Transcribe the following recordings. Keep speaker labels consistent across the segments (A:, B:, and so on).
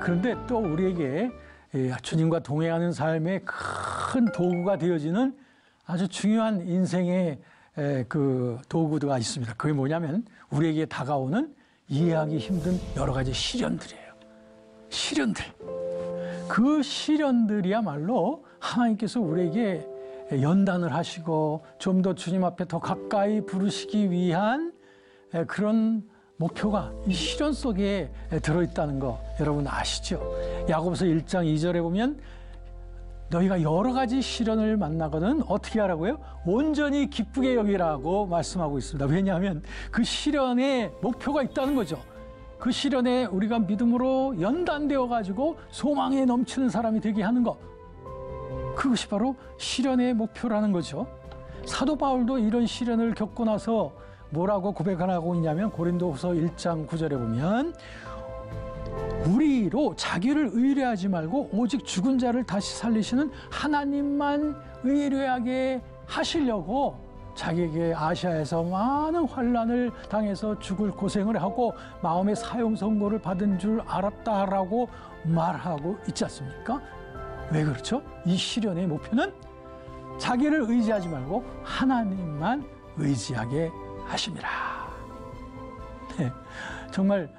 A: 그런데 또 우리에게 주님과 동행하는 삶의 큰 도구가 되어지는 아주 중요한 인생의 그 도구가 있습니다. 그게 뭐냐면 우리에게 다가오는 이해하기 힘든 여러 가지 시련들이에요. 시련들. 그 시련들이야말로 하나님께서 우리에게 연단을 하시고 좀 더 주님 앞에 더 가까이 부르시기 위한 그런 목표가 이 시련 속에 들어있다는 거 여러분 아시죠? 야고보서 1장 2절에 보면 너희가 여러 가지 시련을 만나거든 어떻게 하라고요? 온전히 기쁘게 여기라고 말씀하고 있습니다. 왜냐하면 그 시련에 목표가 있다는 거죠. 그 시련에 우리가 믿음으로 연단되어 가지고 소망에 넘치는 사람이 되게 하는 것. 그것이 바로 시련의 목표라는 거죠. 사도 바울도 이런 시련을 겪고 나서 뭐라고 고백하고 있냐면 고린도후서 1장 9절에 보면 우리로 자기를 의뢰하지 말고 오직 죽은 자를 다시 살리시는 하나님만 의뢰하게 하시려고 자기에게 아시아에서 많은 환난을 당해서 죽을 고생을 하고 마음의 사형 선고를 받은 줄 알았다라고 말하고 있지 않습니까? 왜 그렇죠? 이 시련의 목표는 자기를 의지하지 말고 하나님만 의지하게 하십니다. 네, 정말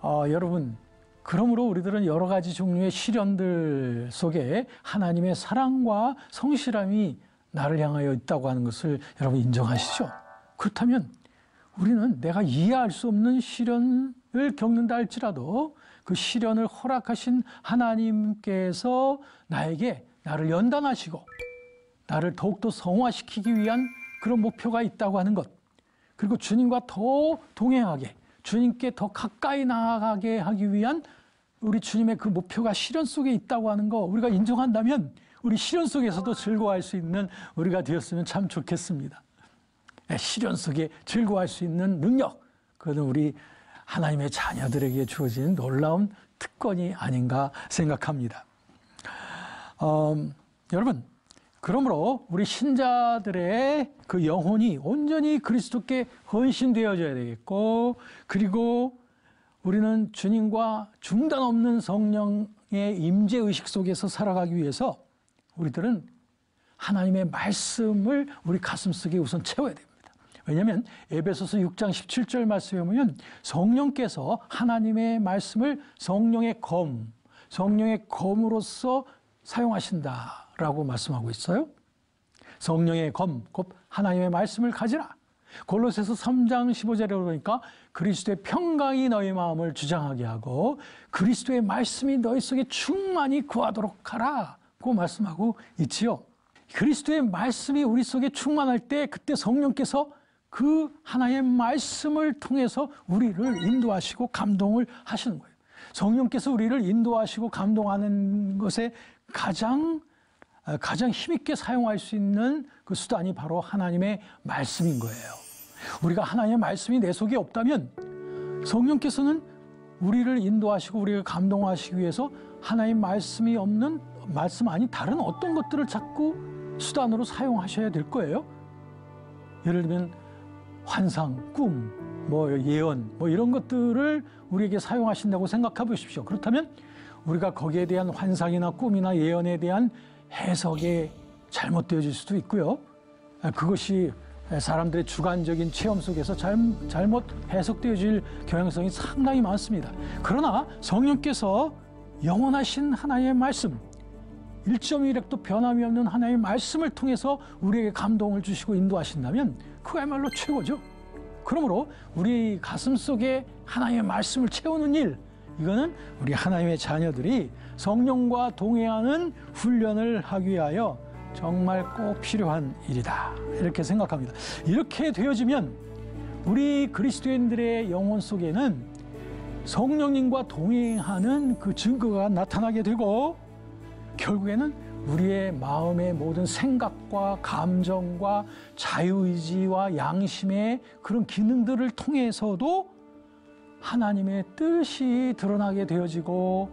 A: 여러분 그러므로 우리들은 여러 가지 종류의 시련들 속에 하나님의 사랑과 성실함이 나를 향하여 있다고 하는 것을 여러분 인정하시죠? 그렇다면 우리는 내가 이해할 수 없는 시련을 겪는다 할지라도 그 시련을 허락하신 하나님께서 나를 연단하시고 나를 더욱더 성화시키기 위한 그런 목표가 있다고 하는 것, 그리고 주님과 더 동행하게 주님께 더 가까이 나아가게 하기 위한 우리 주님의 그 목표가 시련 속에 있다고 하는 거 우리가 인정한다면 우리 시련 속에서도 즐거워할 수 있는 우리가 되었으면 참 좋겠습니다. 시련 속에 즐거워할 수 있는 능력, 그것은 우리 하나님의 자녀들에게 주어진 놀라운 특권이 아닌가 생각합니다. 여러분, 그러므로 우리 신자들의 그 영혼이 온전히 그리스도께 헌신되어져야 되겠고, 그리고 우리는 주님과 중단 없는 성령의 임재의식 속에서 살아가기 위해서 우리들은 하나님의 말씀을 우리 가슴속에 우선 채워야 됩니다. 왜냐하면 에베소서 6장 17절 말씀에 보면 성령께서 하나님의 말씀을 성령의 검으로서 사용하신다라고 말씀하고 있어요. 성령의 검, 곧 하나님의 말씀을 가지라. 골로새서 3장 15절에 보니까 그리스도의 평강이 너희 마음을 주장하게 하고 그리스도의 말씀이 너희 속에 충만히 구하도록 하라고 말씀하고 있지요. 그리스도의 말씀이 우리 속에 충만할 때 그때 성령께서 그 하나님의 말씀을 통해서 우리를 인도하시고 감동을 하시는 거예요. 성령께서 우리를 인도하시고 감동하는 것에 가장 힘있게 사용할 수 있는 그 수단이 바로 하나님의 말씀인 거예요. 우리가 하나님의 말씀이 내 속에 없다면 성령께서는 우리를 인도하시고 우리를 감동하시기 위해서 하나님 말씀이 없는 말씀 아닌 다른 어떤 것들을 자꾸 수단으로 사용하셔야 될 거예요. 예를 들면 환상, 꿈, 예언 이런 것들을 우리에게 사용하신다고 생각해 보십시오. 그렇다면 우리가 거기에 대한 환상이나 꿈이나 예언에 대한 해석이 잘못되어질 수도 있고요. 그것이 사람들의 주관적인 체험 속에서 잘못 해석되어질 경향성이 상당히 많습니다. 그러나 성령께서 영원하신 하나님의 말씀, 1.1핵도 변함이 없는 하나님의 말씀을 통해서 우리에게 감동을 주시고 인도하신다면 그야말로 최고죠. 그러므로 우리 가슴 속에 하나님의 말씀을 채우는 일, 이거는 우리 하나님의 자녀들이 성령과 동행하는 훈련을 하기 위하여 정말 꼭 필요한 일이다, 이렇게 생각합니다. 이렇게 되어지면 우리 그리스도인들의 영혼 속에는 성령님과 동행하는 그 증거가 나타나게 되고 결국에는 우리의 마음의 모든 생각과 감정과 자유의지와 양심의 그런 기능들을 통해서도 하나님의 뜻이 드러나게 되어지고,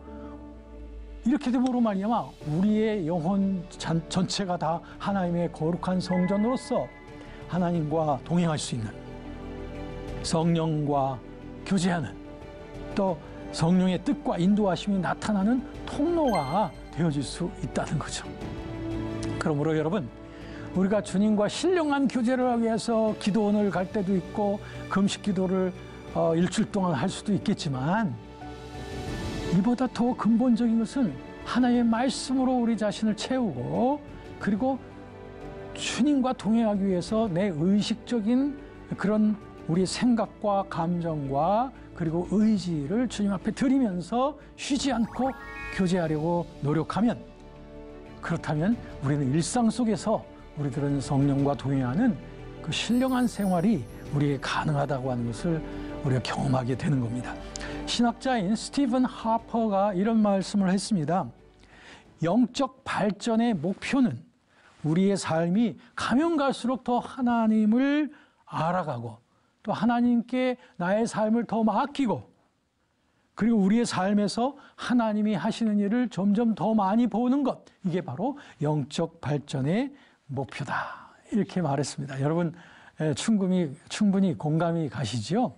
A: 이렇게 됨으로 말미암아 우리의 영혼 전체가 다 하나님의 거룩한 성전으로서 하나님과 동행할 수 있는, 성령과 교제하는, 또 성령의 뜻과 인도하심이 나타나는 통로가 되어질 수 있다는 거죠. 그러므로 여러분, 우리가 주님과 신령한 교제를 하기 위해서 기도원을 갈 때도 있고 금식 기도를 일주일 동안 할 수도 있겠지만, 이보다 더 근본적인 것은 하나님의 말씀으로 우리 자신을 채우고, 그리고 주님과 동행하기 위해서 내 의식적인 그런 우리 생각과 감정과 그리고 의지를 주님 앞에 드리면서 쉬지 않고 교제하려고 노력하면, 그렇다면 우리는 일상 속에서 우리들은 성령과 동행하는 그 신령한 생활이 우리에게 가능하다고 하는 것을 우리가 경험하게 되는 겁니다. 신학자인 스티븐 하퍼가 이런 말씀을 했습니다. 영적 발전의 목표는 우리의 삶이 가면 갈수록 더 하나님을 알아가고, 또 하나님께 나의 삶을 더 맡기고, 그리고 우리의 삶에서 하나님이 하시는 일을 점점 더 많이 보는 것, 이게 바로 영적 발전의 목표다, 이렇게 말했습니다. 여러분 충분히 공감이 가시죠?